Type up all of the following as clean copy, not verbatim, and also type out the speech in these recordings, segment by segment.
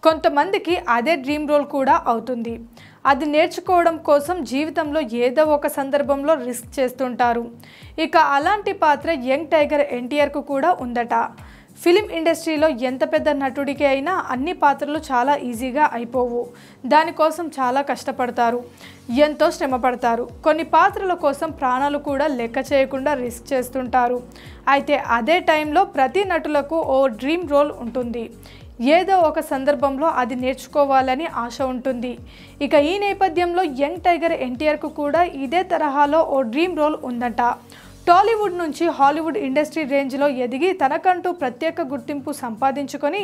కొంతమందికి అదే dream role కూడా అవుతుంది. అది నేర్చుకోవడం కోసం జీవితంలో ఏదో ఒక సందర్భంలో రిస్క్ చేస్తుంటారు. ఇక అలాంటి పాత్ర యంగ్ టైగర్ ఎన్టీఆర్కు కూడా ఉందట. ఫిలిం ఇండస్ట్రీలో ఎంత పెద్ద నటుడికి అయినా అన్ని పాత్రలు చాలా ఈజీగా అయిపోవు. దానికోసం చాలా కష్టపడతారు, ఎంతో శ్రమ పడతారు. కొన్ని పాత్రల కోసం ప్రాణాలు కూడా లెక్క చేయకుండా రిస్క్ చేస్తుంటారు. అయితే అదే టైంలో ప్రతి నటులకు ఓ డ్రీమ్ రోల్ ఉంటుంది. ఏదో ఒక సందర్భంలో అది నేర్చుకోవాలని ఆశ ఉంటుంది. ఇక ఈ నేపథ్యంలో యంగ్ టైగర్ ఎన్టీఆర్కు కూడా ఇదే తరహాలో ఓ డ్రీమ్ రోల్ ఉందట. టాలీవుడ్ నుంచి హాలీవుడ్ ఇండస్ట్రీ రేంజ్లో ఎదిగి తనకంటూ ప్రత్యేక గుర్తింపు సంపాదించుకొని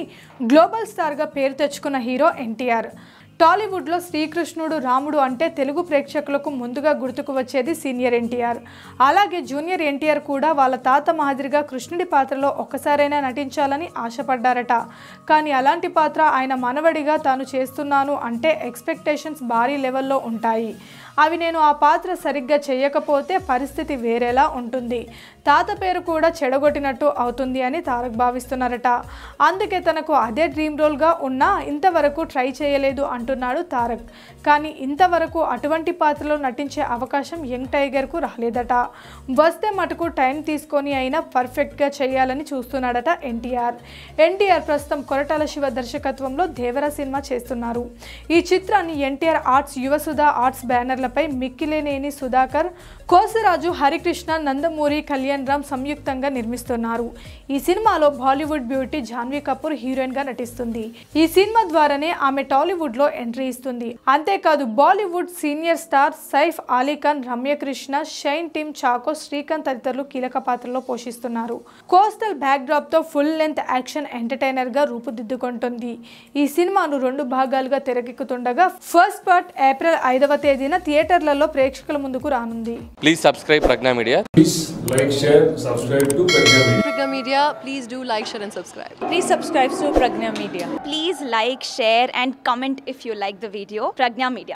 గ్లోబల్ స్టార్గా పేరు తెచ్చుకున్న హీరో ఎన్టీఆర్. టాలీవుడ్లో శ్రీకృష్ణుడు, రాముడు అంటే తెలుగు ప్రేక్షకులకు ముందుగా గుర్తుకు వచ్చేది సీనియర్ ఎన్టీఆర్. అలాగే జూనియర్ ఎన్టీఆర్ కూడా వాళ్ళ తాత మాదిరిగా కృష్ణుడి పాత్రలో ఒక్కసారైనా నటించాలని ఆశపడ్డారట. కానీ అలాంటి పాత్ర ఆయన మనవడిగా తాను చేస్తున్నాను అంటే ఎక్స్పెక్టేషన్స్ భారీ లెవెల్లో ఉంటాయి. అవి నేను ఆ పాత్ర సరిగ్గా చేయకపోతే పరిస్థితి వేరేలా ఉంటుంది, తాత పేరు కూడా చెడగొట్టినట్టు అవుతుంది అని తారక్ భావిస్తున్నారట. అందుకే తనకు అదే డ్రీమ్ రోల్గా ఉన్నా ఇంతవరకు ట్రై చేయలేదు అంటున్నాడు తారక్. కానీ ఇంతవరకు అటువంటి పాత్రలో నటించే అవకాశం యంగ్ టైగర్కు రాలేదట. వస్తే మటుకు టైం తీసుకొని అయినా పర్ఫెక్ట్గా చేయాలని చూస్తున్నాడట ఎన్టీఆర్. ప్రస్తుతం కొరటాల శివ దర్శకత్వంలో దేవర సినిమా చేస్తున్నారు. ఈ చిత్రాన్ని ఎన్టీఆర్ ఆర్ట్స్, యువసుధ ఆర్ట్స్ బ్యానర్లపై మిక్కిలేనేని సుధాకర్, కోసరాజు, హరికృష్ణ, నందమూరి, కళ్యాణ్ రామ్ సంయుక్తంగా నిర్మిస్తున్నారు. ఈ సినిమాలో బాలీవుడ్ బ్యూటీ జాన్వీ కపూర్ హీరోయిన్ గా నటిస్తుంది. ఈ సినిమా ద్వారానే ఆమె టాలీవుడ్ లో ఎంట్రీ ఇస్తుంది. అంతేకాదు Bollywood senior star Saif Ali Khan, Ramya Krishna, Shine, Tom Chacko, Srikanth తదితరులు కీలక పాత్రలో పోషిస్తున్నారు. కోస్టల్ బ్యాక్ డ్రాప్ తో ఫుల్ లెంత్ యాక్షన్ ఎంటర్టైనర్ గా రూపుదిద్దుకుంటుంది. ఈ సినిమాను 2 భాగాలుగా తెరకెక్కుతుండగా ఫస్ట్ పార్ట్ ఏప్రిల్ 5వ తేదీన థియేటర్లలో ప్రేక్షకుల ముందుకు రానుంది. Please subscribe Pragna Media. Please like, share, subscribe to Pragna Media. Pragna Media, please do like, share and subscribe. Please subscribe to Pragna Media. Please like, share and comment if you like the video. Pragna Media.